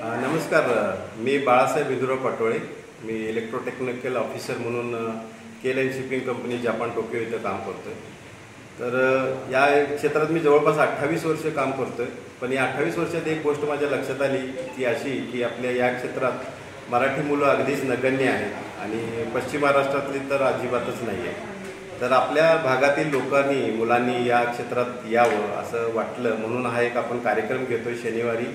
नमस्कार. मी बाळासाहेब विदुराव पाटोळे. मी electrotechnical officer म्हणून केलाईन shipping company Japan Tokyo इथं काम करतो आहे. तर या क्षेत्रात मी जवळपास 28 वर्ष काम करतो आहे. पण या 28 वर्षात एक गोष्ट माझ्या लक्षात आली ती अशी की आपल्या या क्षेत्रात मराठी मुलं अगदीच नगण्य आहेत आणि पश्चिम महाराष्ट्रातली तर अजिबातच नाही आहे. तर आपल्या भागातील लोकांनी मुलांनी या क्षेत्रात यावं असं वाटलं म्हणून हा एक आपण कार्यक्रम घेतो आहे शनिवारी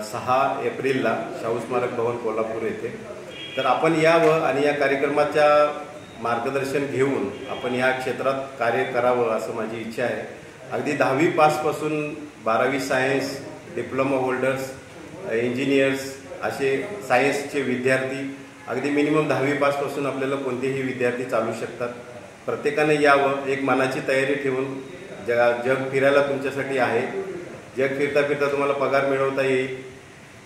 6 एप्रिलला शाहू स्मारक भवन कोल्हापूर येथे. तर आपण यावं आणि या कार्यक्रमाच्या मार्गदर्शन घेऊन आपण या क्षेत्रात कार्य करावं असं माझी इच्छा आहे. अगदी 10वी पासपासून 12वी सायन्स, डिप्लोमा होल्डर्स, इंजिनियर्स असे सायन्सचे विद्यार्थी अगदी मिनिमम 10वी पासपासून आपल्याला कोणतेही विद्यार्थी चालू शकतात. प्रत्येकाने यावं, एक मनाची तयारी ठेवून. जग फिरायला तुमच्यासाठी आहे. जग फिरता फिरता तुम्हाला पगार मिळवता येईल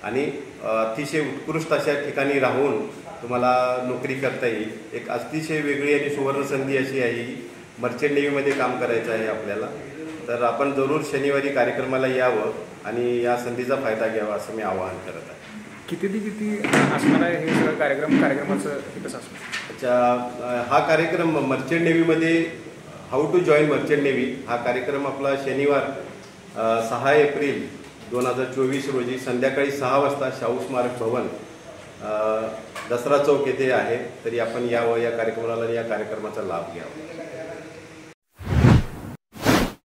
आणि अतिशय उत्कृष्ट अशा ठिकाणी राहून तुम्हाला नोकरी करता येईल. एक अतिशय वेगळी आणि सुवर्ण संधी अशी आहे की मर्चंट नेव्हीमध्ये काम करायचं आहे आपल्याला. तर आपण जरूर शनिवारी कार्यक्रमाला यावं आणि या संधीचा फायदा घ्यावा असं मी आवाहन करत आहे. किती ते किती असणार आहे हे सगळं कार्यक्रमाचं हे कसं असणार? अच्छा, हा कार्यक्रम मर्चंट नेव्हीमध्ये how to join merchant navy हा कार्यक्रम आपला शनिवार 6 एप्रिल 2024 रोजी संध्याकाळी 6 वाजता शाहू स्मारक भवन दसरा चौक येथे आहे. तरी आपण यावं, या कार्यक्रमाला या कार्यक्रमाचा लाभ घ्यावा.